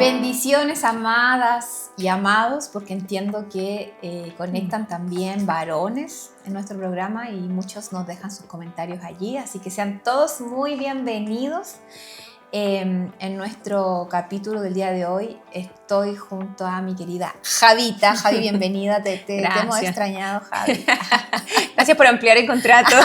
Bendiciones, amadas y amados, porque entiendo que conectan también varones en nuestro programa y muchos nos dejan sus comentarios allí, así que sean todos muy bienvenidos. En nuestro capítulo del día de hoy estoy junto a mi querida Javita. Javi, bienvenida, te hemos extrañado, Javi. Gracias por ampliar el contrato.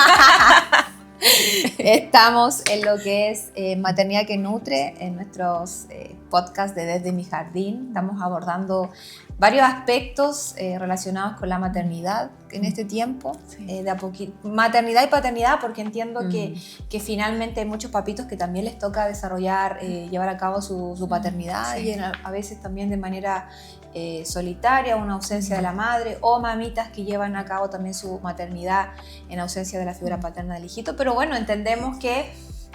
Estamos en lo que es Maternidad que Nutre, en nuestros podcasts de Desde mi Jardín. Estamos abordando varios aspectos relacionados con la maternidad en este tiempo, sí. Maternidad y paternidad, porque entiendo que finalmente hay muchos papitos que también les toca desarrollar, llevar a cabo su paternidad, sí. Y a veces también de manera solitaria, una ausencia de la madre, o mamitas que llevan a cabo también su maternidad en ausencia de la figura paterna del hijito. Pero bueno, entendemos que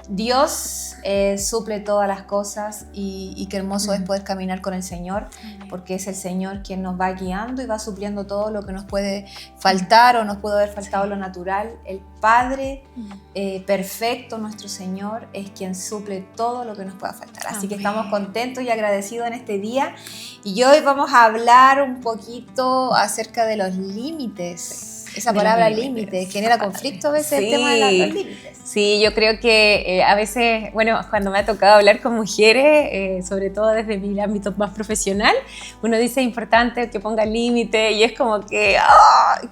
Dios suple todas las cosas y qué hermoso es poder caminar con el Señor, porque es el Señor quien nos va guiando y va supliendo todo lo que nos puede faltar o nos puede haber faltado lo natural. El Padre perfecto, nuestro Señor, es quien suple todo lo que nos pueda faltar. Así que estamos contentos y agradecidos en este día. Y hoy vamos a hablar un poquito acerca de los límites. Esa palabra límite genera conflicto a veces, el tema de los límites. Sí, yo creo que a veces, bueno, cuando me ha tocado hablar con mujeres, sobre todo desde mi ámbito más profesional, uno dice es importante que ponga límite y es como que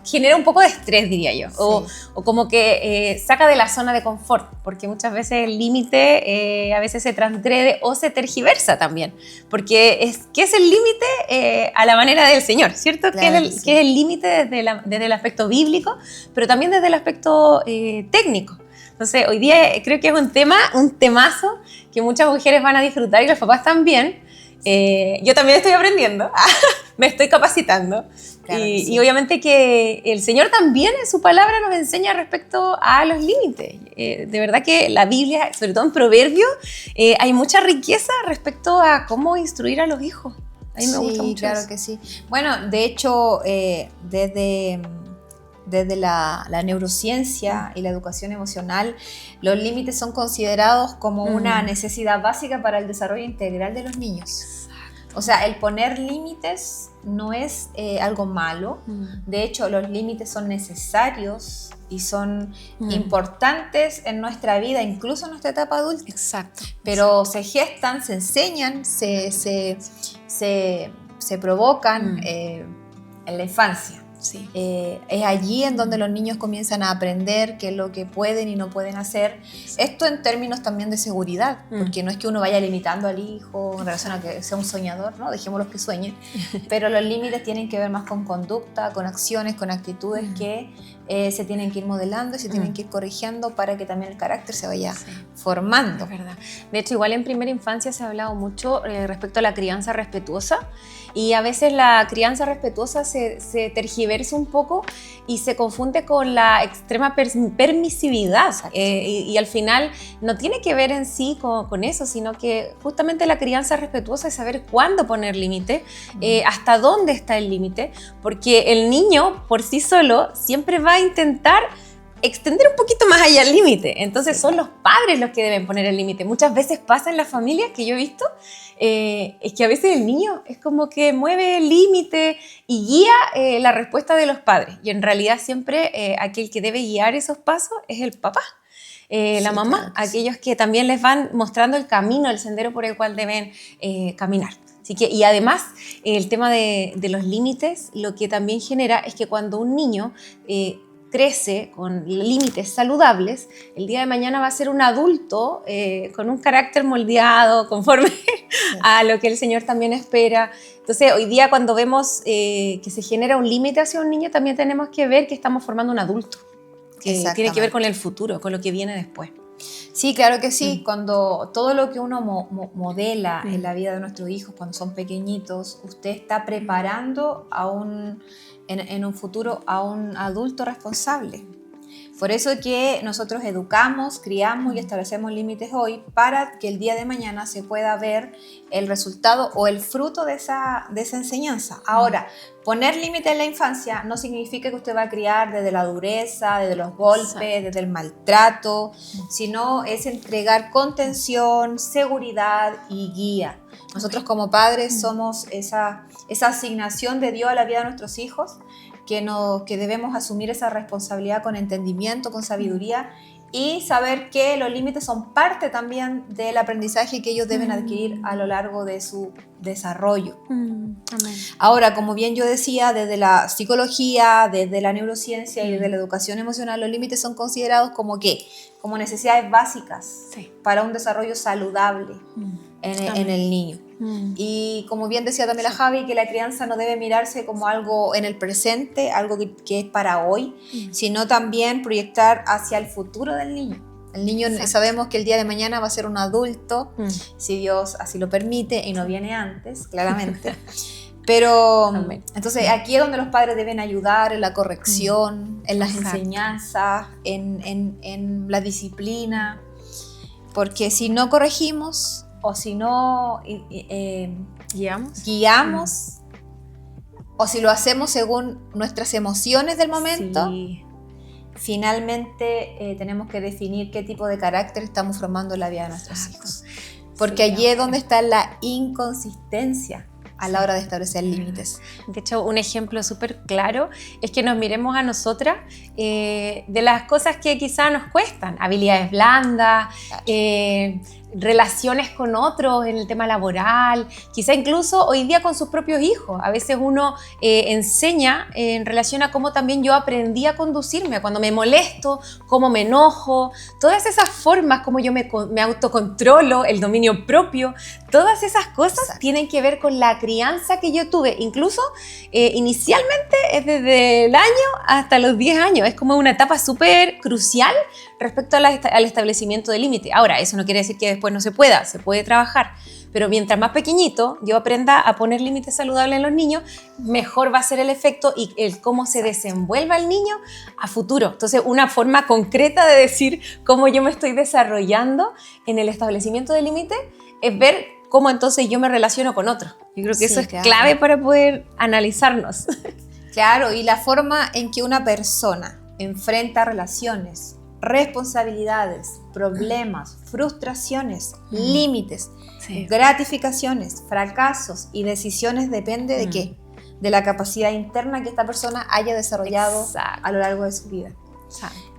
genera un poco de estrés, diría yo, sí. o como que saca de la zona de confort, porque muchas veces el límite a veces se transgrede o se tergiversa también, porque ¿qué es el límite? A la manera del Señor, ¿cierto? Claro que es el límite desde el aspecto bíblico, pero también desde el aspecto técnico. Entonces, hoy día creo que es un temazo que muchas mujeres van a disfrutar y los papás también. Yo también estoy aprendiendo, me estoy capacitando. Claro y obviamente que el Señor también en su palabra nos enseña respecto a los límites. De verdad que la Biblia, sobre todo en Proverbios, hay mucha riqueza respecto a cómo instruir a los hijos. A mí me gusta mucho claro eso. Que sí. Bueno, de hecho, desde la neurociencia y la educación emocional, los límites son considerados como una necesidad básica para el desarrollo integral de los niños. Exacto. O sea, el poner límites no es algo malo. De hecho, los límites son necesarios y son importantes en nuestra vida, incluso en nuestra etapa adulta. Exacto. Pero se gestan, se enseñan, se provocan en la infancia. Sí. Es allí en donde los niños comienzan a aprender qué es lo que pueden y no pueden hacer. Sí. Esto en términos también de seguridad, porque no es que uno vaya limitando al hijo en relación a que sea un soñador, ¿no? Dejémoslos que sueñen, pero los límites tienen que ver más con conducta, con acciones, con actitudes que se tienen que ir modelando y se tienen que ir corrigiendo para que también el carácter se vaya formando. Es verdad. De hecho, igual en primera infancia se ha hablado mucho respecto a la crianza respetuosa, y a veces la crianza respetuosa se tergiversa un poco y se confunde con la extrema permisividad, y al final no tiene que ver en sí con eso, sino que justamente la crianza respetuosa es saber cuándo poner límite, hasta dónde está el límite, porque el niño por sí solo siempre va a intentar extender un poquito más allá el límite. Entonces son los padres los que deben poner el límite. Muchas veces pasa en las familias que yo he visto, es que a veces el niño es como que mueve el límite y guía la respuesta de los padres, y en realidad siempre aquel que debe guiar esos pasos es el papá. La mamá, claro, aquellos que también les van mostrando el camino, el sendero por el cual deben caminar. Así que, y además, el tema de los límites, lo que también genera es que cuando un niño crece con límites saludables, el día de mañana va a ser un adulto con un carácter moldeado, conforme a lo que el Señor también espera. Entonces, hoy día cuando vemos que se genera un límite hacia un niño, también tenemos que ver que estamos formando un adulto, que tiene que ver con el futuro, con lo que viene después. Sí, claro que sí. Cuando todo lo que uno modela en la vida de nuestros hijos cuando son pequeñitos, usted está preparando en un futuro a un adulto responsable. Por eso que nosotros educamos, criamos y establecemos límites hoy para que el día de mañana se pueda ver el resultado o el fruto de esa enseñanza. Ahora, poner límites en la infancia no significa que usted va a criar desde la dureza, desde los golpes, desde el maltrato, sino es entregar contención, seguridad y guía. Nosotros como padres somos esa asignación de Dios a la vida de nuestros hijos, que debemos asumir esa responsabilidad con entendimiento, con sabiduría y saber que los límites son parte también del aprendizaje que ellos deben adquirir a lo largo de su desarrollo. Amén. Ahora, como bien yo decía, desde la psicología, desde la neurociencia y desde la educación emocional, los límites son considerados como necesidades básicas para un desarrollo saludable en el niño. Y como bien decía también la Javi, que la crianza no debe mirarse como algo en el presente, algo que es para hoy, sino también proyectar hacia el futuro del niño. El niño sabemos que el día de mañana va a ser un adulto, si Dios así lo permite y no viene antes, claramente. Pero entonces aquí es donde los padres deben ayudar en la corrección, en las enseñanzas, en la disciplina, porque si no corregimos o si no guiamos o si lo hacemos según nuestras emociones del momento, finalmente tenemos que definir qué tipo de carácter estamos formando en la vida de nuestros hijos. Porque allí es donde está la inconsistencia a la hora de establecer límites. De hecho, un ejemplo súper claro es que nos miremos a nosotras de las cosas que quizá nos cuestan, habilidades blandas, relaciones con otros en el tema laboral, quizá incluso hoy día con sus propios hijos. A veces uno enseña en relación a cómo también yo aprendí a conducirme, cuando me molesto, cómo me enojo, todas esas formas, cómo yo me autocontrolo, el dominio propio, todas esas cosas tienen que ver con la crianza que yo tuve. Incluso inicialmente es desde el año hasta los 10 años, es como una etapa súper crucial respecto al establecimiento de límites. Ahora, eso no quiere decir que después no se puede trabajar, pero mientras más pequeñito yo aprenda a poner límites saludables en los niños, mejor va a ser el efecto y el cómo se desenvuelva el niño a futuro. Entonces, una forma concreta de decir cómo yo me estoy desarrollando en el establecimiento de límites es ver cómo entonces yo me relaciono con otros. Yo creo que eso es clave para poder analizarnos. Claro, y la forma en que una persona enfrenta relaciones, responsabilidades, problemas, frustraciones, límites, gratificaciones, fracasos y decisiones depende de qué? De la capacidad interna que esta persona haya desarrollado a lo largo de su vida.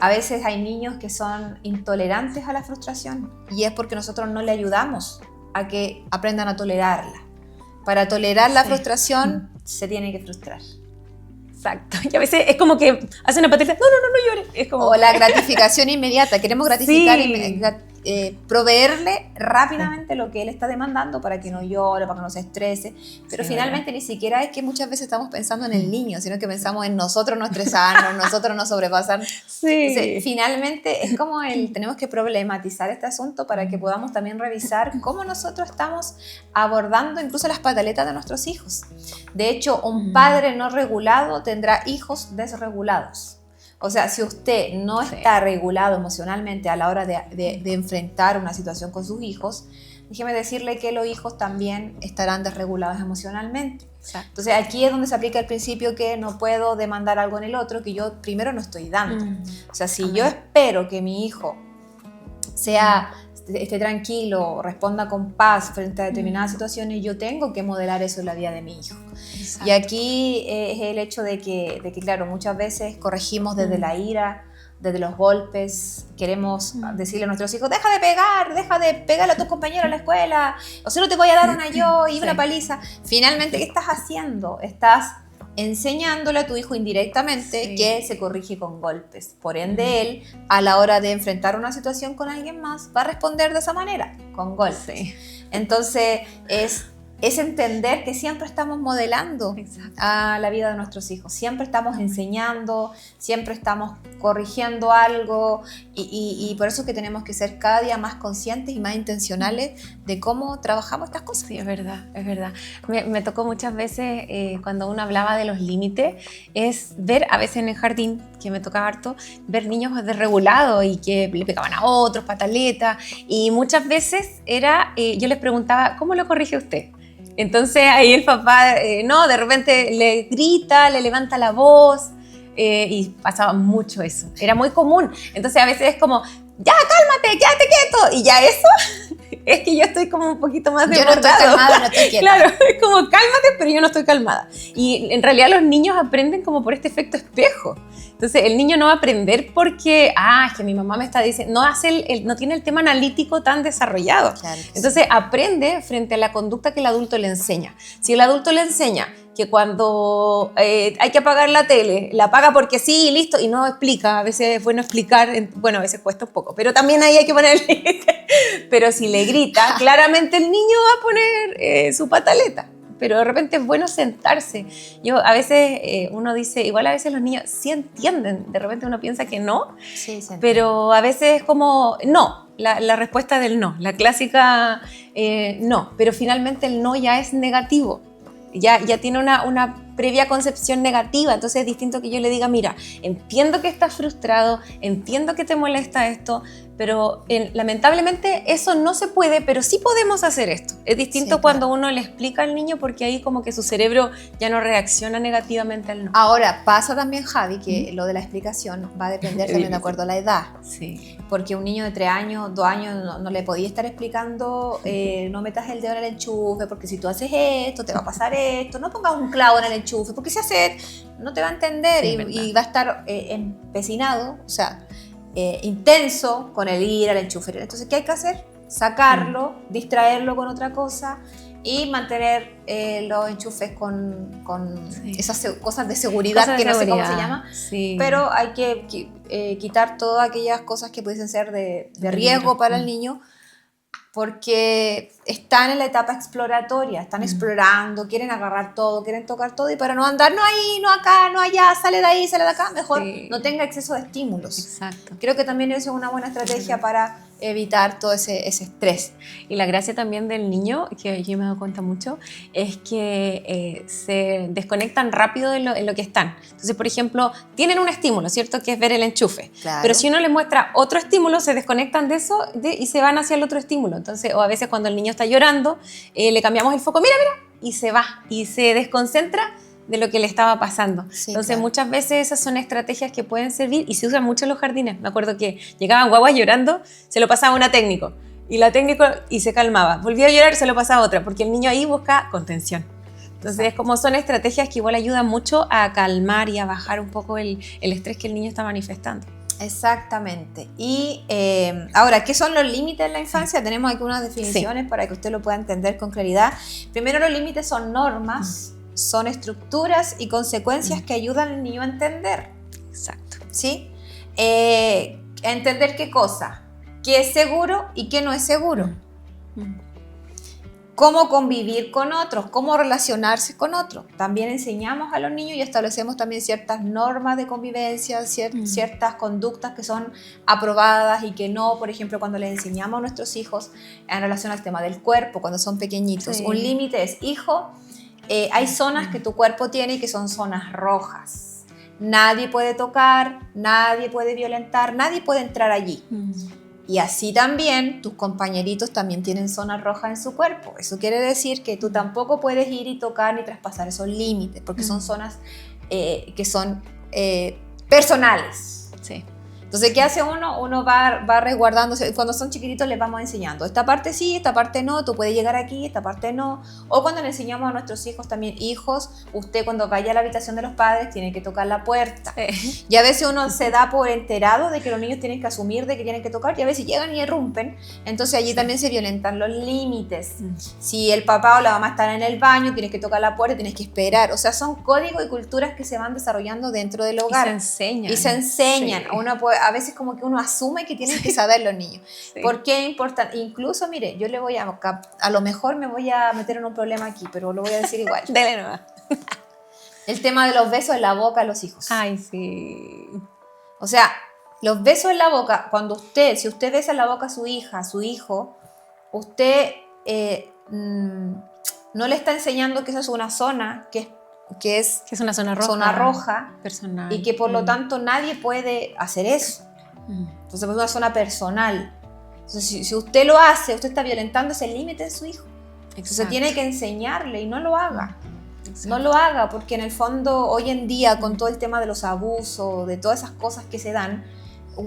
A veces hay niños que son intolerantes a la frustración y es porque nosotros no le ayudamos a que aprendan a tolerarla. Para tolerar la frustración se tiene que frustrar. Exacto. Y a veces es como que hace una patita, no llores. Es como... O la gratificación inmediata. Queremos gratificar proveerle rápidamente lo que él está demandando para que no llore, para que no se estrese. Pero finalmente ni siquiera es que muchas veces estamos pensando en el niño, sino que pensamos en nosotros no estresarnos, nosotros no sobrepasar. Entonces, finalmente es como tenemos que problematizar este asunto para que podamos también revisar cómo nosotros estamos abordando incluso las pataletas de nuestros hijos. De hecho, un padre no regulado tendrá hijos desregulados. O sea, si usted no está regulado emocionalmente a la hora de enfrentar una situación con sus hijos, déjeme decirle que los hijos también estarán desregulados emocionalmente. Entonces aquí es donde se aplica el principio que no puedo demandar algo en el otro que yo primero no estoy dando. O sea, si yo espero que mi hijo esté tranquilo, responda con paz frente a determinadas situaciones, yo tengo que modelar eso en la vida de mi hijo. Y aquí es el hecho de que, claro, muchas veces corregimos desde la ira, desde los golpes, queremos decirle a nuestros hijos, deja de pegarle a tus compañeros en la escuela, o si no te voy a dar una yo y una paliza. Finalmente, ¿qué estás haciendo? Estás enseñándole a tu hijo indirectamente que se corrige con golpes. Por ende, él, a la hora de enfrentar una situación con alguien más, va a responder de esa manera, con golpes. Entonces, es entender que siempre estamos modelando a la vida de nuestros hijos, siempre estamos enseñando, siempre estamos corrigiendo algo y por eso es que tenemos que ser cada día más conscientes y más intencionales de cómo trabajamos estas cosas. Sí, es verdad. Me tocó muchas veces cuando uno hablaba de los límites, es ver a veces en el jardín, que me tocaba harto ver niños desregulados y que le pegaban a otros, pataletas, y muchas veces yo les preguntaba, ¿cómo lo corrige usted? Entonces ahí el papá, no, de repente le grita, le levanta la voz, y pasaba mucho eso, era muy común. Entonces a veces es como, ya, cálmate, quédate quieto, y ya eso es que yo estoy como un poquito más desbordado. Yo no estoy calmada, no estoy quieta. Claro, es como cálmate, pero yo no estoy calmada. Y en realidad los niños aprenden como por este efecto espejo. Entonces el niño no va a aprender porque, es que mi mamá me está diciendo, no tiene el tema analítico tan desarrollado. Claro, entonces aprende frente a la conducta que el adulto le enseña. Si el adulto le enseña que cuando hay que apagar la tele, la apaga porque sí y listo, y no explica, a veces es bueno explicar, bueno, a veces cuesta un poco, pero también ahí hay que ponerle, pero si le grita, claramente el niño va a poner su pataleta. Pero de repente es bueno sentarse. Yo a veces, uno dice, igual a veces los niños sí entienden, de repente uno piensa que no, sí, pero a veces es como no, la respuesta del no, la clásica no, pero finalmente el no ya es negativo. Ya tiene una previa concepción negativa, entonces es distinto que yo le diga, mira, entiendo que estás frustrado, entiendo que te molesta esto, pero lamentablemente eso no se puede, pero sí podemos hacer esto. Es distinto cuando uno le explica al niño, porque ahí como que su cerebro ya no reacciona negativamente al no. Ahora, pasa también, Javi, que lo de la explicación va a depender también de acuerdo a la edad. Sí. Porque un niño de 3 años, 2 años, no le podía estar explicando, no metas el dedo en el enchufe, porque si tú haces esto, te va a pasar esto, no pongas un clavo en el enchufe, porque si haces, no te va a entender, y va a estar empecinado, o sea, intenso con el ir al enchufe. Entonces, ¿qué hay que hacer? Sacarlo, distraerlo con otra cosa y mantener los enchufes con esas cosas de seguridad, no sé cómo se llama, pero hay que quitar todas aquellas cosas que pudiesen ser de riesgo para el niño, porque están en la etapa exploratoria, están explorando, quieren agarrar todo, quieren tocar todo, y para no andar, no ahí, no acá, no allá, sale de ahí, sale de acá, mejor no tenga exceso de estímulos. Exacto. Creo que también eso es una buena estrategia para evitar todo ese estrés. Y la gracia también del niño, que yo me he dado cuenta mucho, es que se desconectan rápido en lo que están. Entonces, por ejemplo, tienen un estímulo, ¿cierto? Que es ver el enchufe. Claro. Pero si uno les muestra otro estímulo, se desconectan de eso y se van hacia el otro estímulo. Entonces, o a veces cuando el niño está llorando, le cambiamos el foco, mira, y se va, y se desconcentra de lo que le estaba pasando. Sí, entonces, claro, muchas veces esas son estrategias que pueden servir y se usan mucho en los jardines. Me acuerdo que llegaban guaguas llorando, se lo pasaba a una técnico, y la técnico y se calmaba. Volvía a llorar, se lo pasaba a otra, porque el niño ahí busca contención. Entonces, como son estrategias que igual ayudan mucho a calmar y a bajar un poco el estrés que el niño está manifestando. Exactamente. Y ahora, ¿qué son los límites en la infancia? Tenemos aquí unas definiciones para que usted lo pueda entender con claridad. Primero, los límites son normas, son estructuras y consecuencias que ayudan al niño a entender. Exacto. ¿Sí? ¿Entender qué cosa? ¿Qué es seguro y qué no es seguro? Cómo convivir con otros, cómo relacionarse con otros. También enseñamos a los niños y establecemos también ciertas normas de convivencia, ciertas conductas que son aprobadas y que no. Por ejemplo, cuando les enseñamos a nuestros hijos en relación al tema del cuerpo, cuando son pequeñitos, un límite es, hijo, hay zonas que tu cuerpo tiene y que son zonas rojas. Nadie puede tocar, nadie puede violentar, nadie puede entrar allí. Y así también tus compañeritos también tienen zonas rojas en su cuerpo. Eso quiere decir que tú tampoco puedes ir y tocar ni traspasar esos límites, porque son zonas que son personales. Sí. Entonces, ¿qué hace uno? Uno va resguardándose. Cuando son chiquititos les vamos enseñando. Esta parte sí, esta parte no, tú puedes llegar aquí, esta parte no. O cuando le enseñamos a nuestros hijos también, hijos, usted cuando vaya a la habitación de los padres tiene que tocar la puerta. Sí. Y a veces uno se da por enterado de que los niños tienen que asumir de que tienen que tocar, y a veces llegan y irrumpen. Entonces allí también se violentan los límites. Si el papá o la mamá están en el baño, tienes que tocar la puerta, tienes que esperar. O sea, son códigos y culturas que se van desarrollando dentro del hogar. Y se enseñan. Sí. Uno puede, a veces como que uno asume que tienen que saber los niños. Sí. ¿Por qué es importante? Incluso, mire, yo le voy a lo mejor me voy a meter en un problema aquí, pero lo voy a decir igual. Dele nomás. El tema de los besos en la boca a los hijos. Ay, sí. O sea, los besos en la boca, si usted besa en la boca a su hija, a su hijo, usted no le está enseñando que esa es una zona que es que es una zona roja personal, y que por lo tanto nadie puede hacer eso. Entonces es una zona personal. Entonces si usted lo hace, usted está violentando ese límite de su hijo. Entonces tiene que enseñarle y no lo haga. Exacto. No lo haga, porque en el fondo hoy en día con todo el tema de los abusos, de todas esas cosas que se dan,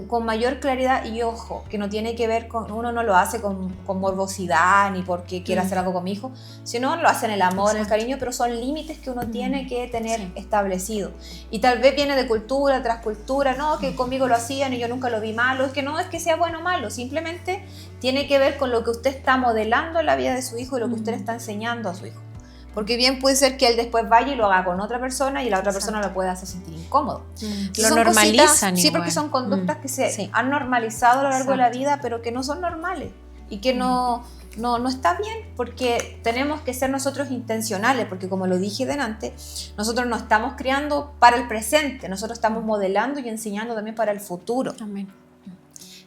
con mayor claridad, y ojo, que no tiene que ver con, uno no lo hace con morbosidad ni porque quiera hacer algo con mi hijo, sino lo hace en el amor, en el cariño, pero son límites que uno tiene que tener establecidos. Y tal vez viene de cultura tras cultura, no, que conmigo lo hacían y yo nunca lo vi malo, es que no es que sea bueno o malo, simplemente tiene que ver con lo que usted está modelando en la vida de su hijo y lo que usted le está enseñando a su hijo. Porque bien puede ser que él después vaya y lo haga con otra persona y la otra persona lo puede hacer sentir incómodo. Lo normalizan. Sí, porque son conductas que se han normalizado a lo largo de la vida, pero que no son normales y que no está bien, porque tenemos que ser nosotros intencionales, porque como lo dije delante, nosotros no estamos criando para el presente, nosotros estamos modelando y enseñando también para el futuro. Amén.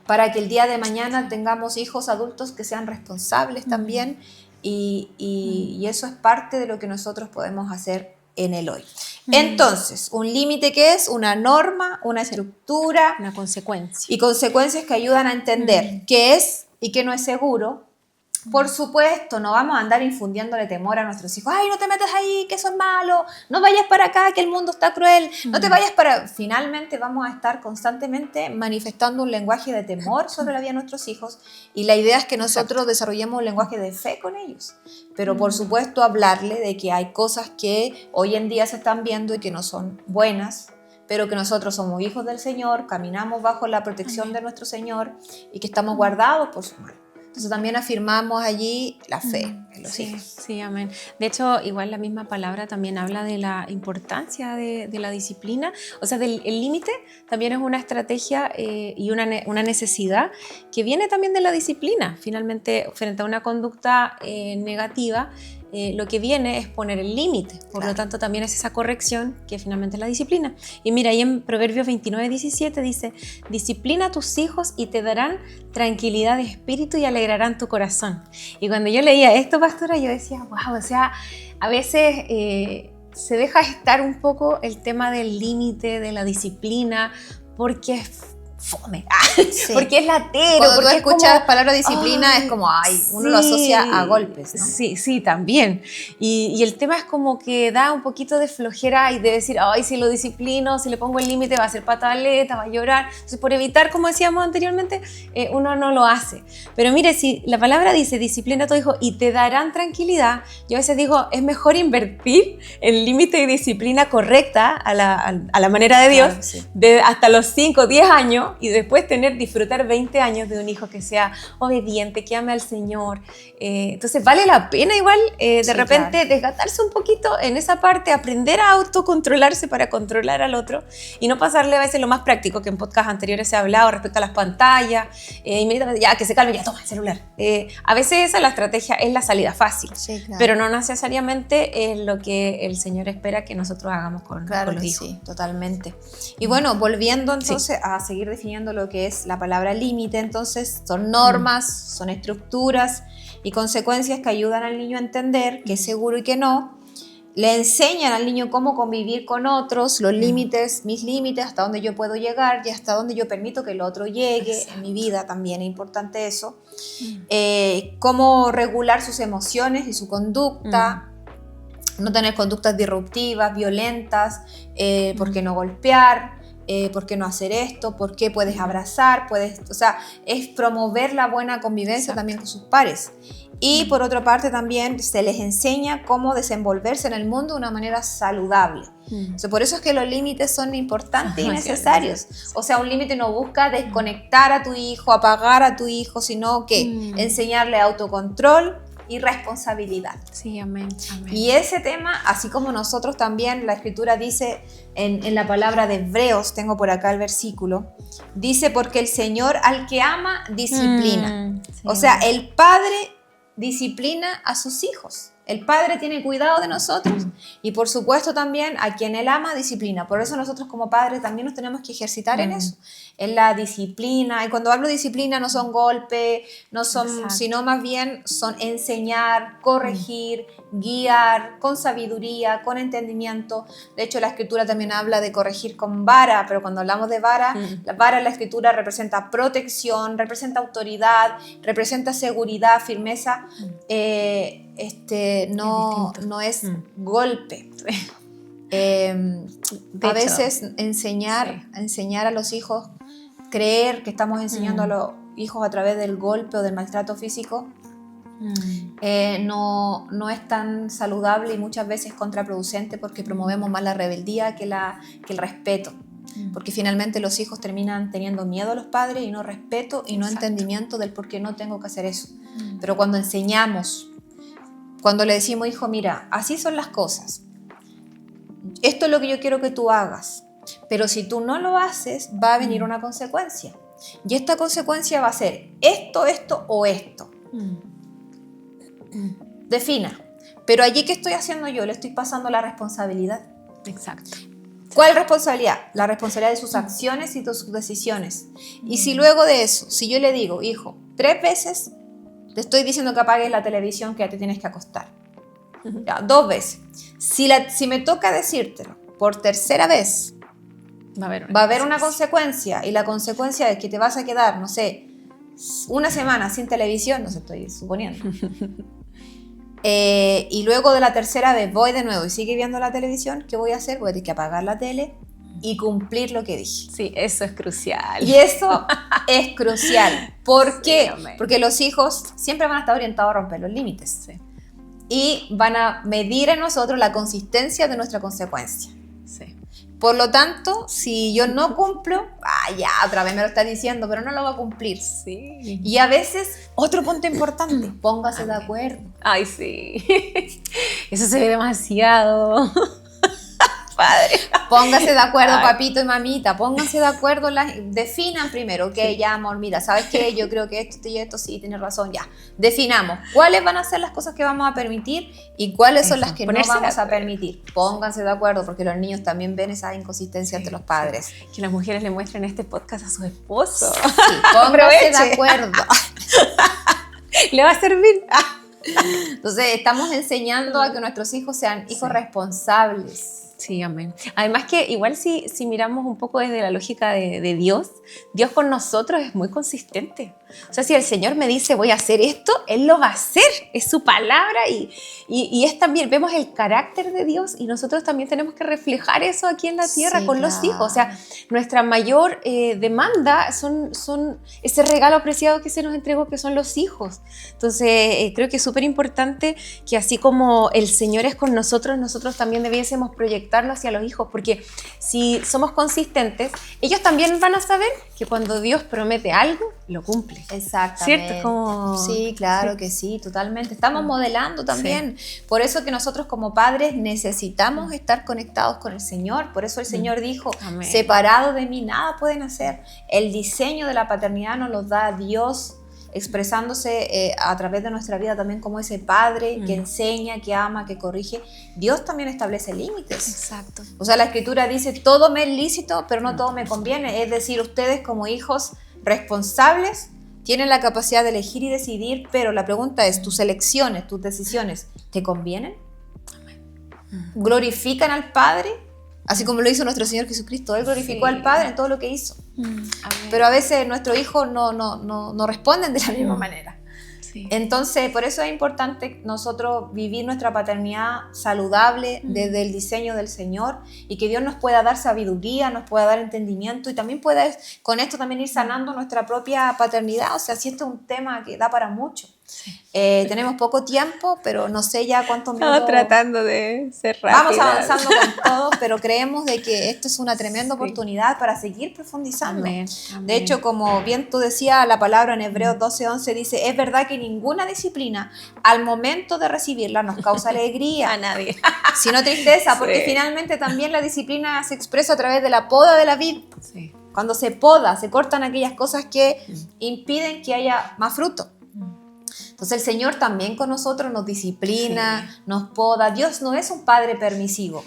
Para que el día de mañana tengamos hijos adultos que sean responsables también. Y eso es parte de lo que nosotros podemos hacer en el hoy. Entonces, un límite que es una norma, una estructura, una consecuencia. Y consecuencias que ayudan a entender qué es y qué no es seguro. Por supuesto, no vamos a andar infundiéndole temor a nuestros hijos. Ay, no te metas ahí, que eso es malo. No vayas para acá, que el mundo está cruel. No te vayas para... Finalmente vamos a estar constantemente manifestando un lenguaje de temor sobre la vida de nuestros hijos. Y la idea es que nosotros desarrollemos un lenguaje de fe con ellos. Pero por supuesto hablarle de que hay cosas que hoy en día se están viendo y que no son buenas, pero que nosotros somos hijos del Señor, caminamos bajo la protección de nuestro Señor y que estamos guardados por su mano. Entonces también afirmamos allí la fe en los hijos. Sí, amén. De hecho, igual la misma palabra también habla de la importancia de la disciplina. O sea, el límite también es una estrategia y una necesidad que viene también de la disciplina. Finalmente, frente a una conducta negativa, lo que viene es poner el límite. Por lo tanto, también es esa corrección que finalmente es la disciplina. Y mira, ahí en Proverbios 29:17 dice: disciplina a tus hijos y te darán tranquilidad de espíritu y alegrarán tu corazón. Y cuando yo leía esto, pastora, yo decía, wow, o sea, a veces se deja estar un poco el tema del límite, de la disciplina, porque es fome, porque es latero. Cuando porque tú escuchas la palabra disciplina, es como, uno lo asocia a golpes, ¿no? Sí, también. Y el tema es como que da un poquito de flojera y de decir, si lo disciplino, si le pongo el límite, va a ser pataleta, va a llorar. Entonces, por evitar, como decíamos anteriormente, uno no lo hace. Pero mire, si la palabra dice, disciplina a tu hijo y te darán tranquilidad, yo a veces digo, es mejor invertir el límite de disciplina correcta a la manera de Dios, claro, sí, de hasta los 5 o 10 años, y después disfrutar 20 años de un hijo que sea obediente, que ame al Señor. Entonces vale la pena igual de repente desgastarse un poquito en esa parte, aprender a autocontrolarse para controlar al otro y no pasarle a veces lo más práctico que en podcasts anteriores se ha hablado respecto a las pantallas, inmediatamente ya que se calme, ya toma el celular. A veces esa es la estrategia, es la salida fácil, pero no necesariamente es lo que el Señor espera que nosotros hagamos con los hijos. Sí, totalmente. Y bueno, volviendo entonces a seguir definiendo lo que es la palabra límite, entonces son normas, son estructuras y consecuencias que ayudan al niño a entender qué es seguro y qué no. Le enseñan al niño cómo convivir con otros, los límites, mis límites, hasta dónde yo puedo llegar y hasta dónde yo permito que el otro llegue. En mi vida también es importante eso. Cómo regular sus emociones y su conducta. No tener conductas disruptivas, violentas, por qué no golpear, por qué no hacer esto, por qué puedes abrazar, o sea, es promover la buena convivencia también con sus pares. Y por otra parte también se les enseña cómo desenvolverse en el mundo de una manera saludable. O sea, por eso es que los límites son importantes y necesarios. O sea, un límite no busca desconectar a tu hijo, apagar a tu hijo, sino que enseñarle autocontrol y responsabilidad. Sí, amén. Y ese tema, así como nosotros también, la Escritura dice en la palabra de Hebreos, tengo por acá el versículo, dice, porque el Señor al que ama, disciplina. O sea, el Padre disciplina a sus hijos. El Padre tiene cuidado de nosotros y por supuesto también a quien Él ama disciplina. Por eso nosotros como padres también nos tenemos que ejercitar en eso, en la disciplina. Y cuando hablo de disciplina no son golpes, no son, sino más bien son enseñar, corregir, guiar con sabiduría, con entendimiento. De hecho la Escritura también habla de corregir con vara, pero cuando hablamos de vara, la vara en la Escritura representa protección, representa autoridad, representa seguridad, firmeza. No es golpe. A veces enseñar a los hijos, creer que estamos enseñando a los hijos a través del golpe o del maltrato físico, no es tan saludable y muchas veces contraproducente porque promovemos más la rebeldía que el respeto. Porque finalmente los hijos terminan teniendo miedo a los padres y no respeto y no entendimiento del por qué no tengo que hacer eso. Pero cuando enseñamos, cuando le decimos, hijo, mira, así son las cosas, esto es lo que yo quiero que tú hagas, pero si tú no lo haces, va a venir una consecuencia. Y esta consecuencia va a ser esto, esto o esto. Defina. Pero allí, ¿qué estoy haciendo yo? Le estoy pasando la responsabilidad. Exacto. ¿Cuál responsabilidad? La responsabilidad de sus acciones y de sus decisiones. Y si luego de eso, si yo le digo, hijo, 3 veces te estoy diciendo que apagues la televisión, que ya te tienes que acostar. Ya, 2 veces. Si me toca decírtelo por 3ª vez, va a haber una consecuencia. Y la consecuencia es que te vas a quedar, no sé, 1 semana sin televisión, no sé, estoy suponiendo. Y luego de la 3ª vez voy de nuevo y sigue viendo la televisión, ¿qué voy a hacer? Voy a tener que apagar la tele y cumplir lo que dije. Sí, eso es crucial. Y eso es crucial. ¿Por qué? Porque los hijos siempre van a estar orientados a romper los límites. Sí. Y van a medir en nosotros la consistencia de nuestra consecuencia. Sí. Por lo tanto, si yo no cumplo, ya, otra vez me lo está diciendo, pero no lo va a cumplir. Sí. Y a veces, otro punto importante, póngase de acuerdo. Ay, sí. Eso se ve demasiado. Padre. Póngase de acuerdo, papito y mamita, pónganse de acuerdo, definan primero, ok, ya amor, mira, ¿sabes qué? Yo creo que esto y esto sí, tienes razón, ya. Definamos cuáles van a ser las cosas que vamos a permitir y cuáles son las que no vamos a permitir. Pónganse de acuerdo, porque los niños también ven esa inconsistencia entre los padres. Que las mujeres le muestren este podcast a sus esposos. Sí, pónganse de acuerdo. Le va a servir. Entonces, estamos enseñando a que nuestros hijos sean hijos responsables. Sí, amén. Además que igual si miramos un poco desde la lógica de Dios, Dios con nosotros es muy consistente. O sea, si el Señor me dice voy a hacer esto, Él lo va a hacer, es su palabra y es también, vemos el carácter de Dios y nosotros también tenemos que reflejar eso aquí en la tierra con los hijos. O sea, nuestra mayor demanda son ese regalo preciado que se nos entregó, que son los hijos. Entonces, creo que es súper importante que así como el Señor es con nosotros, nosotros también debiésemos proyectarlo hacia los hijos, porque si somos consistentes, ellos también van a saber que cuando Dios promete algo, lo cumple. Exactamente. ¿Cierto? Como... Sí, claro que sí, totalmente. Estamos modelando también. Sí. Por eso que nosotros como padres necesitamos estar conectados con el Señor. Por eso el Señor dijo, amén, separado de mí nada pueden hacer. El diseño de la paternidad nos lo da Dios, expresándose a través de nuestra vida también como ese padre que enseña, que ama, que corrige. Dios también establece límites. Exacto. O sea, la Escritura dice, todo me es lícito, pero no todo me conviene. Es decir, ustedes como hijos responsables tienen la capacidad de elegir y decidir, pero la pregunta es, ¿tus elecciones, tus decisiones, te convienen? ¿Glorifican al Padre? Así como lo hizo nuestro Señor Jesucristo. Él glorificó al Padre en todo lo que hizo. Pero a veces nuestros hijos no responden de la misma manera. Sí. Entonces, por eso es importante nosotros vivir nuestra paternidad saludable desde el diseño del Señor y que Dios nos pueda dar sabiduría, nos pueda dar entendimiento y también pueda con esto también ir sanando nuestra propia paternidad. O sea, si este es un tema que da para mucho. Sí. Tenemos poco tiempo, pero no sé ya cuántos minutos. Estamos tratando de ser rápidas. Vamos avanzando con todo, pero creemos de que esto es una tremenda oportunidad para seguir profundizando. Amén. Amén. De hecho, como bien tú decías, la palabra en Hebreos 12:11 dice, es verdad que ninguna disciplina al momento de recibirla nos causa alegría. A nadie. Sino tristeza, porque finalmente también la disciplina se expresa a través de la poda de la vid. Sí. Cuando se poda, se cortan aquellas cosas que impiden que haya más fruto. Entonces el Señor también con nosotros nos disciplina, nos poda. Dios no es un padre permisivo.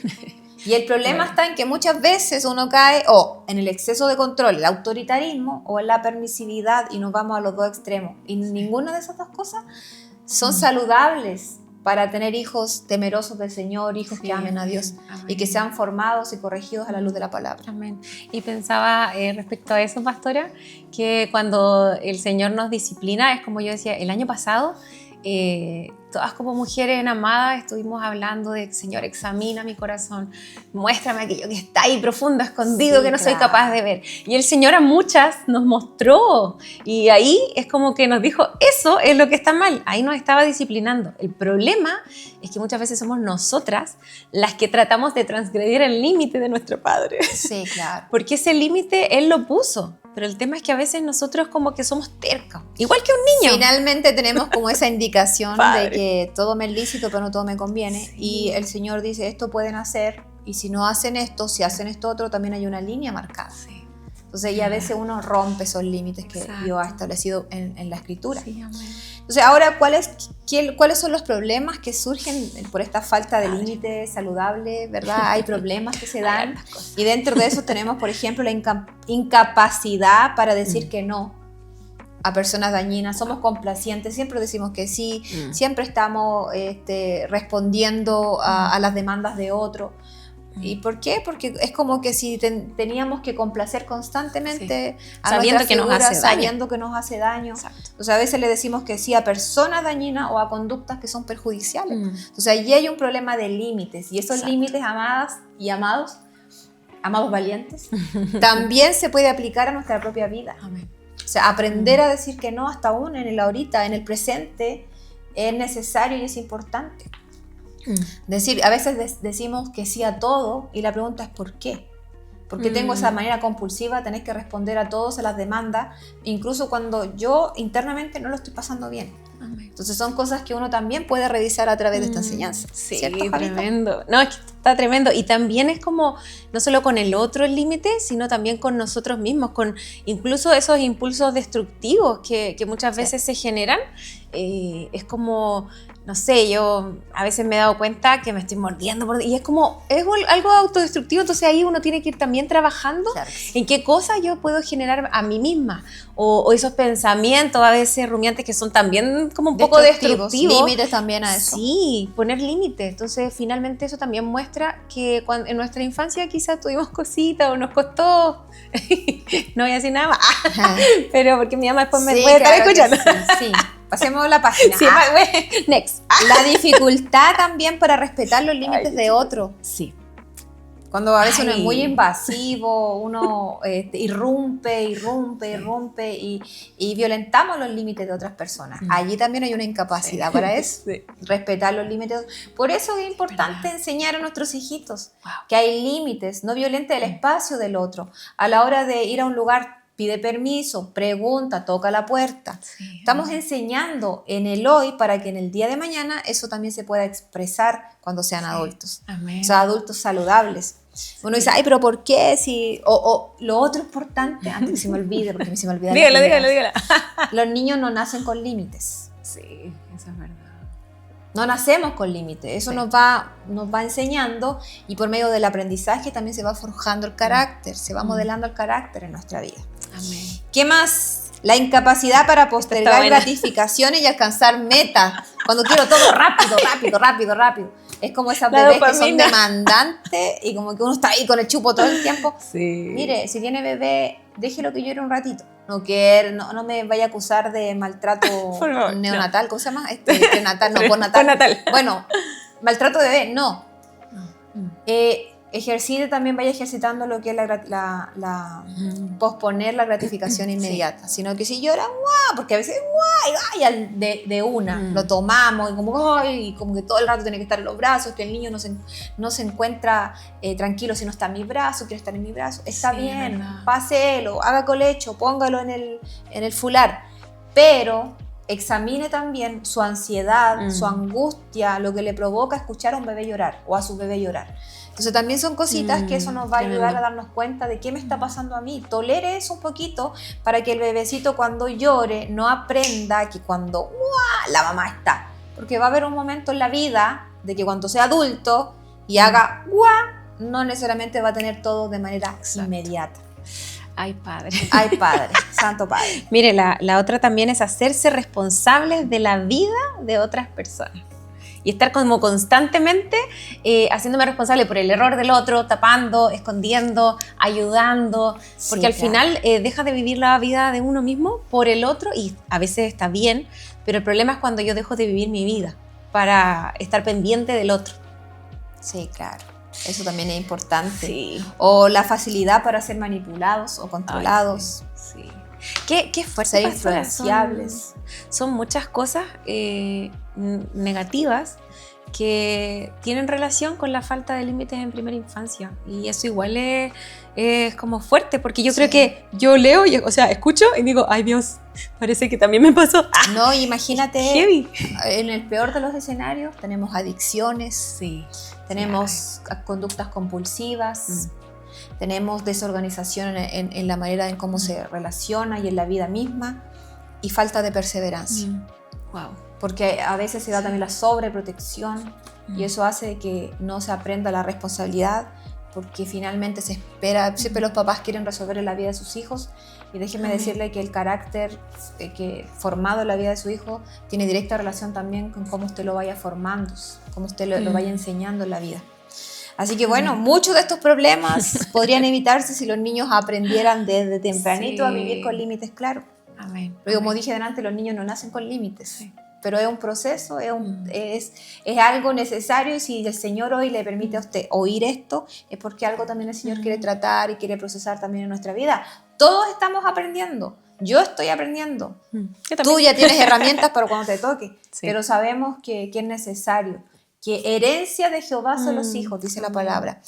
Y el problema está en que muchas veces uno cae o en el exceso de control, el autoritarismo, o en la permisividad, y nos vamos a los dos extremos. Y ninguna de esas dos cosas son saludables para tener hijos temerosos del Señor, hijos que amen a Dios. Amén. Y que sean formados y corregidos a la luz de la palabra. Amén. Y pensaba respecto a eso, pastora, que cuando el Señor nos disciplina, es como yo decía, el año pasado, todas como mujeres amadas estuvimos hablando de: Señor, examina mi corazón, muéstrame aquello que está ahí profundo, escondido, que no soy capaz de ver. Y el Señor a muchas nos mostró, y ahí es como que nos dijo: eso es lo que está mal. Ahí nos estaba disciplinando. El problema es que muchas veces somos nosotras las que tratamos de transgredir el límite de nuestro Padre. Sí, claro. Porque ese límite Él lo puso. Pero el tema es que a veces nosotros como que somos tercos, igual que un niño. Finalmente tenemos como esa indicación de que todo me es lícito, pero no todo me conviene. Sí. Y el Señor dice: esto pueden hacer, y si no hacen esto, si hacen esto otro, también hay una línea marcada. Sí. Entonces, y a veces uno rompe esos límites que Dios ha establecido en la Escritura. Sí, amén. Entonces, ahora, ¿cuáles son los problemas que surgen por esta falta de límites saludables, verdad? Hay problemas que se dan, y dentro de eso tenemos, por ejemplo, la incapacidad para decir que no a personas dañinas. Somos complacientes, siempre decimos que sí, siempre estamos respondiendo a las demandas de otro. ¿Y por qué? Porque es como que si teníamos que complacer constantemente a sabiendo nuestra figura, que nos hace daño. Sabiendo que nos hace daño. Exacto. Entonces a veces le decimos que sí a personas dañinas o a conductas que son perjudiciales. Entonces allí hay un problema de límites, y esos límites, amadas y amados valientes, también se puede aplicar a nuestra propia vida. Amén. O sea, aprender a decir que no hasta aún en el ahorita, en el presente, es necesario y es importante. Decir, a veces decimos que sí a todo, y la pregunta es ¿por qué? Porque tengo esa manera compulsiva, tenés que responder a todos, a las demandas, incluso cuando yo internamente no lo estoy pasando bien. Amén. Entonces son cosas que uno también puede revisar a través de esta enseñanza. Sí, ¿cierto, tremendo. No, es que está tremendo. Y también es como, no solo con el otro el límite, sino también con nosotros mismos, con incluso esos impulsos destructivos que muchas veces se generan. Es como, no sé, yo a veces me he dado cuenta que me estoy mordiendo y es como, es algo autodestructivo. Entonces ahí uno tiene que ir también trabajando en qué cosas yo puedo generar a mí misma, o esos pensamientos a veces rumiantes que son también como un poco destructivos. Límites también a eso. Sí, poner límites. Entonces finalmente eso también muestra que en nuestra infancia quizás tuvimos cositas o nos costó, no voy a decir nada más, pero porque mi mamá después me puede estar escuchando. Sí. Pasemos la página. Sí, next. La dificultad también para respetar los límites de otro. Sí. Cuando a veces uno es muy invasivo, uno irrumpe y violentamos los límites de otras personas. Allí también hay una incapacidad para eso, respetar los límites. Por eso es importante enseñar a nuestros hijitos que hay límites, no violente el espacio del otro. A la hora de ir a un lugar, pide permiso, pregunta, toca la puerta. Sí, estamos enseñando en el hoy para que en el día de mañana eso también se pueda expresar cuando sean adultos. Amén. O sea, adultos saludables. Uno dice, ay, pero ¿por qué? Si, o lo otro importante, antes que se me olvide, porque me se me olvida. Dígalo. Los niños no nacen con límites. Sí, eso es verdad. No nacemos con límites, eso nos va enseñando, y por medio del aprendizaje también se va forjando el carácter, se va modelando el carácter en nuestra vida. Amén. ¿Qué más? La incapacidad para postergar gratificaciones y alcanzar metas. Cuando quiero todo rápido. Es como esas bebés que son demandantes y como que uno está ahí con el chupo todo el tiempo. Sí. Mire, si tiene bebé, déjelo que llore un ratito. No me vaya a acusar de maltrato neonatal. No. ¿Cómo se llama? Prenatal, no, postnatal. Bueno, maltrato de bebé, no. Ejercite también, vaya ejercitando lo que es posponer la gratificación inmediata, sino que si llora, ¡guau! Porque a veces de una lo tomamos y como que todo el rato tiene que estar en los brazos, que el niño no se encuentra tranquilo si no está en mis brazos, quiere estar en mis brazos. Está bien, páselo, haga colecho, póngalo en el fular, pero examine también su ansiedad, su angustia, lo que le provoca escuchar a un bebé llorar o a su bebé llorar. Entonces también son cositas que eso nos va a ayudar a darnos cuenta de qué me está pasando a mí. Tolere eso un poquito para que el bebecito cuando llore no aprenda que cuando la mamá está. Porque va a haber un momento en la vida de que cuando sea adulto y haga no necesariamente va a tener todo de manera inmediata. Ay, padre. Ay, padre, santo padre. Mire, la otra también es hacerse responsables de la vida de otras personas. Y estar como constantemente haciéndome responsable por el error del otro, tapando, escondiendo, ayudando. Porque al final deja de vivir la vida de uno mismo por el otro y a veces está bien, pero el problema es cuando yo dejo de vivir mi vida para estar pendiente del otro. Sí, claro. Eso también es importante. Sí. O la facilidad para ser manipulados o controlados. Ay, sí. ¿Qué fuerte ser influenciables. Son muchas cosas negativas que tienen relación con la falta de límites en primera infancia. Y eso igual es como fuerte, porque yo creo que yo leo, escucho y digo, ay Dios, parece que también me pasó. No, imagínate, heavy. En el peor de los escenarios tenemos adicciones, sí, tenemos conductas compulsivas, tenemos desorganización en la manera en cómo se relaciona y en la vida misma, y falta de perseverancia. Wow. Porque a veces se da también la sobreprotección y eso hace que no se aprenda la responsabilidad, porque finalmente se espera, siempre los papás quieren resolver en la vida de sus hijos, y déjenme decirle que el carácter que formado en la vida de su hijo tiene directa relación también con cómo usted lo vaya formando, cómo usted lo vaya enseñando en la vida. Así que bueno, muchos de estos problemas podrían evitarse si los niños aprendieran desde tempranito a vivir con límites claros. Amén. Pero como dije delante, los niños no nacen con límites, pero es un proceso, es algo necesario, y si el Señor hoy le permite a usted oír esto, es porque algo también el Señor quiere tratar y quiere procesar también en nuestra vida. Todos estamos aprendiendo, yo estoy aprendiendo, tú ya tienes herramientas para cuando te toque, pero sabemos que es necesario. Que herencia de Jehová son los hijos, dice la palabra.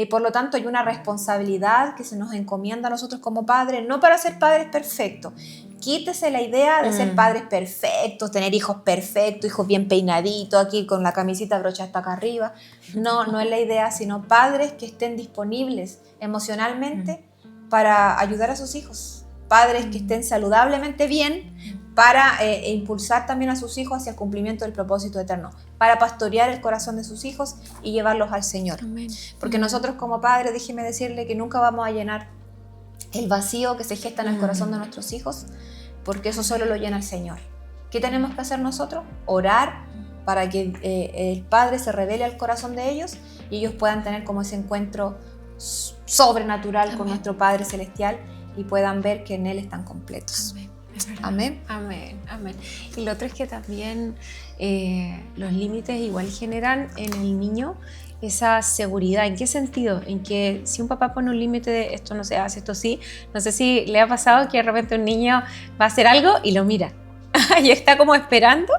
Por lo tanto, hay una responsabilidad que se nos encomienda a nosotros como padres, no para ser padres perfectos. Quítese la idea de ser padres perfectos, tener hijos perfectos, hijos bien peinaditos, aquí con la camisita brocha hasta acá arriba. No es la idea, sino padres que estén disponibles emocionalmente para ayudar a sus hijos. Padres que estén saludablemente bien para impulsar también a sus hijos hacia el cumplimiento del propósito eterno, para pastorear el corazón de sus hijos y llevarlos al Señor. Amén. Porque nosotros como padres, déjeme decirle que nunca vamos a llenar el vacío que se gesta en el corazón de nuestros hijos, porque eso solo lo llena el Señor. ¿Qué tenemos que hacer nosotros? Orar para que el Padre se revele al corazón de ellos y ellos puedan tener como ese encuentro sobrenatural con nuestro Padre Celestial y puedan ver que en Él están completos. Amén. Amén. Amén. Y lo otro es que también los límites igual generan en el niño esa seguridad. ¿En qué sentido? En que si un papá pone un límite de esto no se hace, esto sí, no sé si le ha pasado que de repente un niño va a hacer algo y lo mira y está como esperando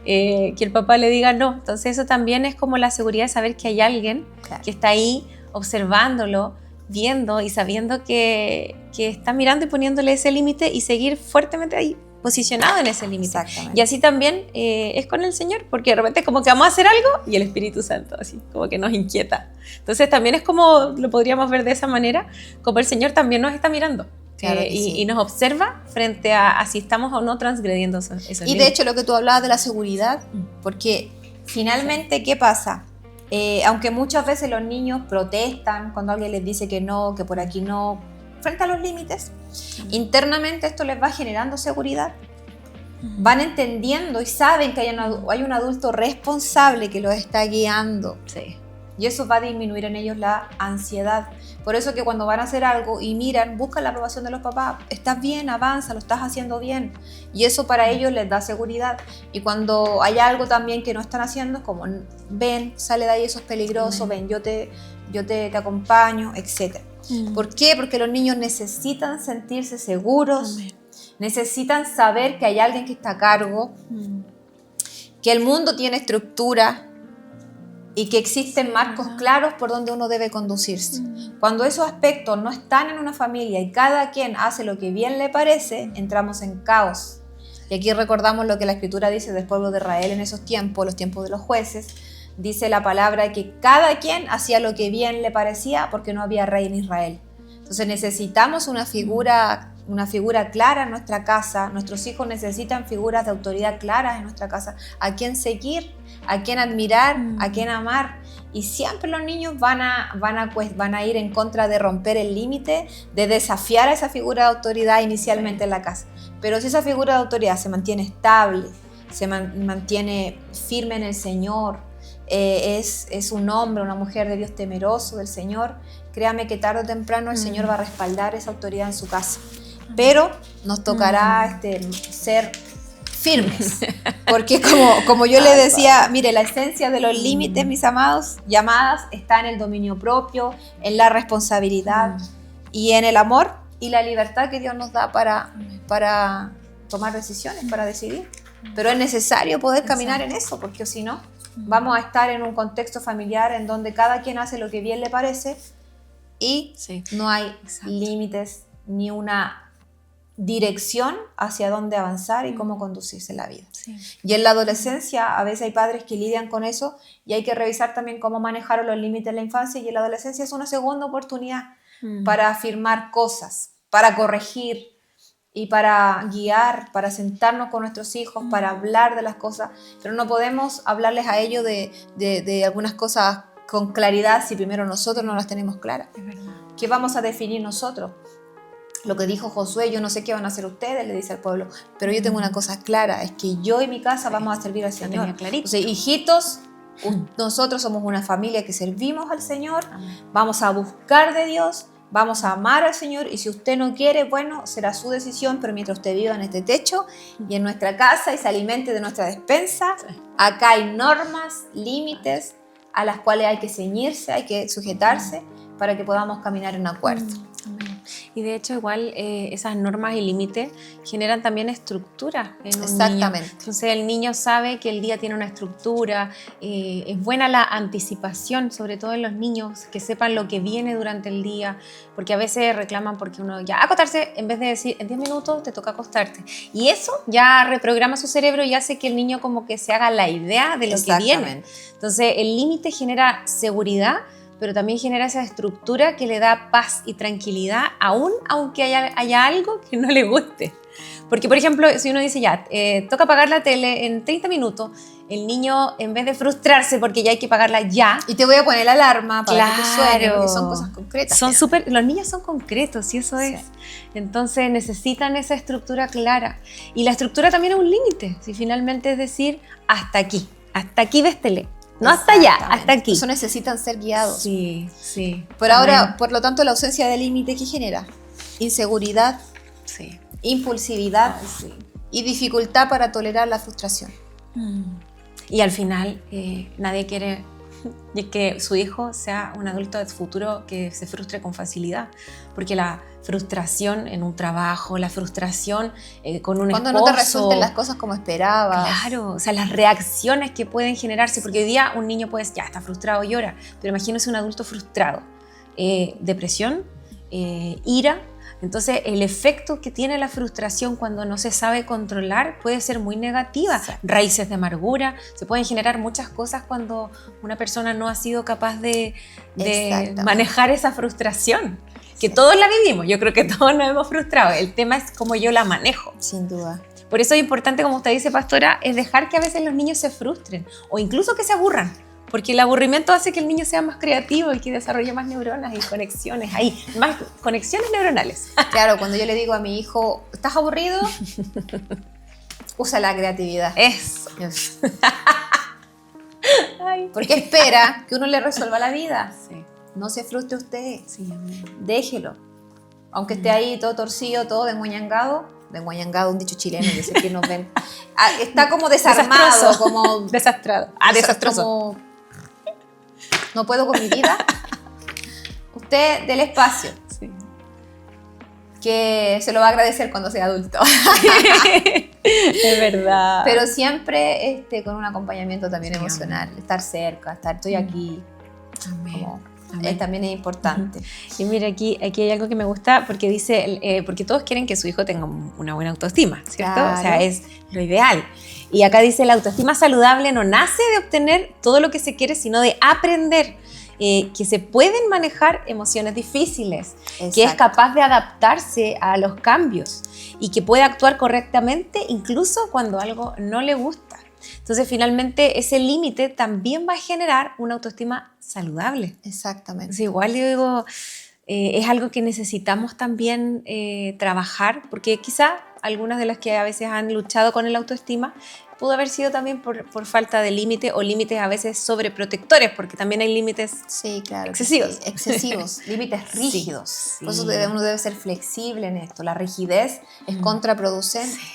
que el papá le diga no. Entonces eso también es como la seguridad de saber que hay alguien que está ahí observándolo, viendo y sabiendo que está mirando y poniéndole ese límite y seguir fuertemente ahí posicionado en ese límite. Y así también es con el Señor, porque de repente como que vamos a hacer algo y el Espíritu Santo así como que nos inquieta. Entonces también es como, lo podríamos ver de esa manera, como el Señor también nos está mirando. Claro y nos observa frente a si estamos o no transgrediendo esos límites. De hecho lo que tú hablabas de la seguridad, porque finalmente ¿qué pasa? Aunque muchas veces los niños protestan cuando alguien les dice que no, que por aquí no, frente a los límites, internamente esto les va generando seguridad. Van entendiendo y saben que hay un adulto responsable que los está guiando. Sí. Y eso va a disminuir en ellos la ansiedad. Por eso que cuando van a hacer algo y miran, buscan la aprobación de los papás, estás bien, avanza, lo estás haciendo bien. Y eso para ellos les da seguridad. Y cuando hay algo también que no están haciendo, es como, ven, sale de ahí, eso es peligroso, ven, yo te acompaño, etc. ¿Por qué? Porque los niños necesitan sentirse seguros, necesitan saber que hay alguien que está a cargo, que el mundo tiene estructura, y que existen marcos claros por donde uno debe conducirse. Cuando esos aspectos no están en una familia y cada quien hace lo que bien le parece, entramos en caos. Y aquí recordamos lo que la Escritura dice del pueblo de Israel en esos tiempos, los tiempos de los jueces. Dice la palabra que cada quien hacía lo que bien le parecía porque no había rey en Israel. Entonces necesitamos una figura una figura clara en nuestra casa. Nuestros hijos necesitan figuras de autoridad claras en nuestra casa. A quién seguir, a quién admirar, a quién amar. Y siempre los niños van a ir en contra de romper el límite, de desafiar a esa figura de autoridad inicialmente en la casa. Pero si esa figura de autoridad se mantiene estable, se mantiene firme en el Señor, es un hombre, una mujer de Dios temeroso del Señor, créame que tarde o temprano el Señor va a respaldar esa autoridad en su casa. Pero nos tocará ser firmes, porque como yo le decía, mire, la esencia de los límites, mis amados, llamadas, está en el dominio propio, en la responsabilidad y en el amor y la libertad que Dios nos da para tomar decisiones, para decidir. Pero es necesario poder caminar en eso, porque si no, vamos a estar en un contexto familiar en donde cada quien hace lo que bien le parece y no hay límites ni una dirección hacia dónde avanzar y cómo conducirse en la vida. Y en la adolescencia a veces hay padres que lidian con eso y hay que revisar también cómo manejaron los límites en la infancia, y en la adolescencia es una segunda oportunidad para afirmar cosas, para corregir y para guiar, para sentarnos con nuestros hijos, para hablar de las cosas, pero no podemos hablarles a ellos de algunas cosas con claridad si primero nosotros no las tenemos claras. Es verdad. ¿Qué vamos a definir nosotros? Lo que dijo Josué, yo no sé qué van a hacer ustedes, le dice al pueblo, pero yo tengo una cosa clara, es que yo y mi casa vamos a servir al Señor. Entonces, hijitos, nosotros somos una familia que servimos al Señor, vamos a buscar de Dios, vamos a amar al Señor, y si usted no quiere, bueno, será su decisión, pero mientras usted viva en este techo y en nuestra casa y se alimente de nuestra despensa, acá hay normas, límites a las cuales hay que ceñirse, hay que sujetarse para que podamos caminar en acuerdo. Y de hecho igual esas normas y límites generan también estructura en un Exactamente. niño. Entonces el niño sabe que el día tiene una estructura, es buena la anticipación, sobre todo en los niños, que sepan lo que viene durante el día, porque a veces reclaman porque uno ya acostarse, en vez de decir en 10 minutos te toca acostarte. Y eso ya reprograma su cerebro y hace que el niño como que se haga la idea de lo que viene. Entonces el límite genera seguridad, pero también genera esa estructura que le da paz y tranquilidad, aún aunque haya algo que no le guste. Porque, por ejemplo, si uno dice ya, toca apagar la tele en 30 minutos, el niño, en vez de frustrarse porque ya hay que apagarla ya... Y te voy a poner la alarma para que te suene, porque son cosas concretas. Los niños son concretos, y eso es. Entonces necesitan esa estructura clara. Y la estructura también es un límite, si finalmente es decir, hasta aquí ves tele. No hasta allá, hasta aquí. Eso necesitan ser guiados. Sí. Pero ahora, por lo tanto, la ausencia de límite, ¿qué genera? Inseguridad, impulsividad y dificultad para tolerar la frustración. Y al final, nadie quiere que su hijo sea un adulto del futuro que se frustre con facilidad. Porque la frustración en un trabajo, la frustración con un esposo... Cuando no te resulten las cosas como esperabas. Claro, o sea, las reacciones que pueden generarse, porque hoy día un niño puede, ya está frustrado, llora, pero imagínese un adulto frustrado. Depresión, ira. Entonces, el efecto que tiene la frustración cuando no se sabe controlar puede ser muy negativa. Raíces de amargura, se pueden generar muchas cosas cuando una persona no ha sido capaz de manejar esa frustración. Que todos la vivimos, yo creo que todos nos hemos frustrado. El tema es cómo yo la manejo. Sin duda. Por eso es importante, como usted dice, pastora, es dejar que a veces los niños se frustren o incluso que se aburran. Porque el aburrimiento hace que el niño sea más creativo y que desarrolle más neuronas y conexiones. Ahí, más conexiones neuronales. Claro, cuando yo le digo a mi hijo, ¿estás aburrido? Usa la creatividad. Eso. Porque espera que uno le resuelva la vida. Sí. No se frustre usted. Sí, déjelo. Aunque esté ahí todo torcido, todo desguañangado, un dicho chileno, yo sé que nos ven. Está como desarmado, desastroso. como... Desastrado. Desastroso. Como, no puedo con mi vida. Usted del espacio. Sí. Que se lo va a agradecer cuando sea adulto. Es verdad. Pero siempre con un acompañamiento también emocional. Estar cerca, estoy aquí. Amén. También es importante. Y mira, aquí hay algo que me gusta porque dice, porque todos quieren que su hijo tenga una buena autoestima, ¿cierto? Claro. O sea, es lo ideal. Y acá dice, la autoestima saludable no nace de obtener todo lo que se quiere, sino de aprender. que se pueden manejar emociones difíciles, Exacto. que es capaz de adaptarse a los cambios y que puede actuar correctamente incluso cuando algo no le gusta. Entonces, finalmente, ese límite también va a generar una autoestima saludable. Exactamente. Entonces, igual yo digo, es algo que necesitamos también trabajar, porque quizá algunas de las que a veces han luchado con el autoestima pudo haber sido también por falta de límite o límites a veces sobreprotectores, porque también hay límites excesivos. Sí, excesivos, límites rígidos. Sí. Por eso uno debe ser flexible en esto. La rigidez es contraproducente. Sí.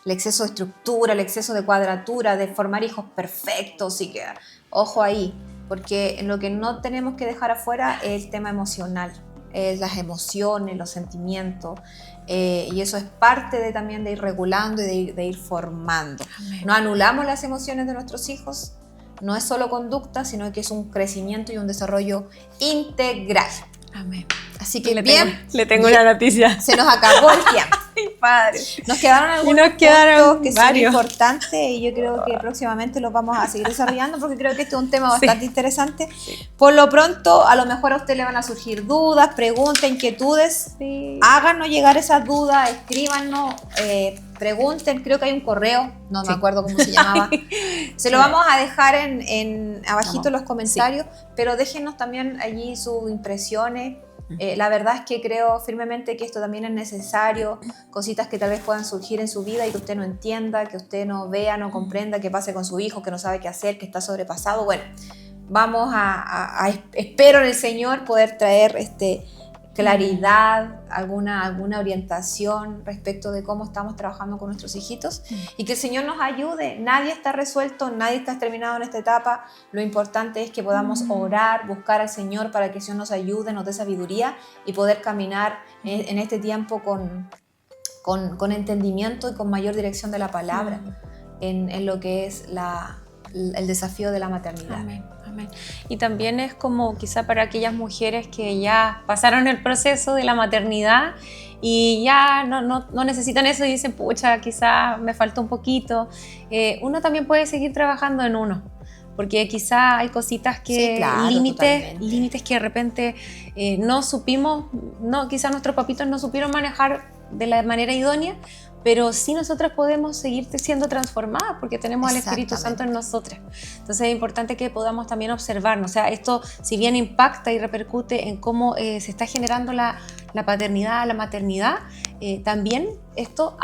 El exceso de estructura, el exceso de cuadratura, de formar hijos perfectos y que, ojo ahí, porque en lo que no tenemos que dejar afuera es el tema emocional, es las emociones, los sentimientos, y eso es parte también de ir regulando y de ir formando. Amén. No anulamos las emociones de nuestros hijos, no es solo conducta, sino que es un crecimiento y un desarrollo integral. Amén. Así que le tengo una noticia. Se nos acabó el tiempo. Ay, padre. Nos quedaron algunos puntos que son importantes y yo creo que próximamente los vamos a seguir desarrollando porque creo que este es un tema bastante interesante. Sí. Por lo pronto, a lo mejor a usted le van a surgir dudas, preguntas, inquietudes. Sí. Háganos llegar esas dudas, escríbanos, pregunten. Creo que hay un correo, no me acuerdo cómo se llamaba. Se lo vamos a dejar abajito en los comentarios, pero déjenos también allí sus impresiones. La verdad es que creo firmemente que esto también es necesario, cositas que tal vez puedan surgir en su vida y que usted no entienda, que usted no vea, no comprenda, que pase con su hijo, que no sabe qué hacer, que está sobrepasado. Bueno, vamos espero en el Señor poder traer claridad, alguna orientación respecto de cómo estamos trabajando con nuestros hijitos y que el Señor nos ayude. Nadie está resuelto, nadie está terminado en esta etapa. Lo importante es que podamos orar, buscar al Señor para que el Señor nos ayude, nos dé sabiduría y poder caminar en este tiempo con entendimiento y con mayor dirección de la palabra en lo que es el desafío de la maternidad. Amén. Amén. Y también es como quizá para aquellas mujeres que ya pasaron el proceso de la maternidad y ya no necesitan eso y dicen, pucha, quizá me falta un poquito. Uno también puede seguir trabajando en uno, porque quizá hay cositas que, sí, claro, límites que de repente no supimos, quizá nuestros papitos no supieron manejar de la manera idónea, pero sí nosotras podemos seguir siendo transformadas porque tenemos al Espíritu Santo en nosotras. Entonces es importante que podamos también observarnos. O sea, esto si bien impacta y repercute en cómo se está generando la paternidad, la maternidad, también esto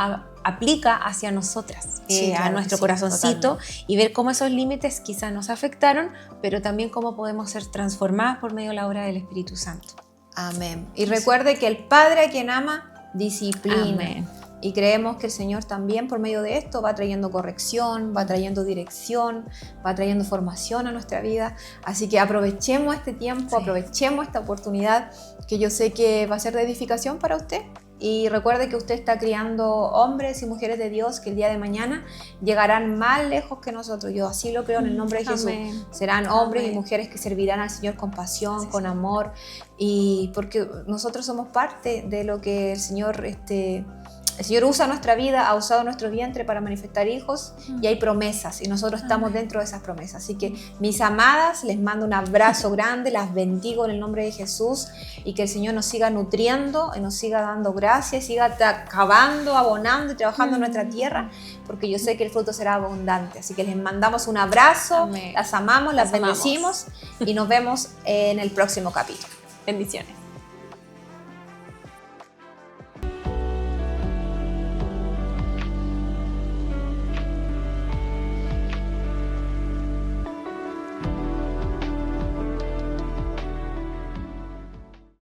aplica hacia nosotras, a nuestro corazoncito, y ver cómo esos límites quizás nos afectaron, pero también cómo podemos ser transformadas por medio de la obra del Espíritu Santo. Amén. Y recuerde que el Padre a quien ama, disciplina. Amén. Y creemos que el Señor también por medio de esto va trayendo corrección, va trayendo dirección, va trayendo formación a nuestra vida. Así que aprovechemos este tiempo, aprovechemos esta oportunidad que yo sé que va a ser de edificación para usted. Y recuerde que usted está criando hombres y mujeres de Dios que el día de mañana llegarán más lejos que nosotros. Yo así lo creo en el nombre de Jesús. Serán hombres y mujeres que servirán al Señor con pasión, con amor. Y porque nosotros somos parte de lo que el Señor usa nuestra vida, ha usado nuestro vientre para manifestar hijos y hay promesas y nosotros estamos dentro de esas promesas. Así que mis amadas, les mando un abrazo grande, las bendigo en el nombre de Jesús y que el Señor nos siga nutriendo y nos siga dando gracias, siga cavando, abonando y trabajando en nuestra tierra, porque yo sé que el fruto será abundante. Así que les mandamos un abrazo, Amén. Las amamos, las bendecimos y nos vemos en el próximo capítulo. Bendiciones.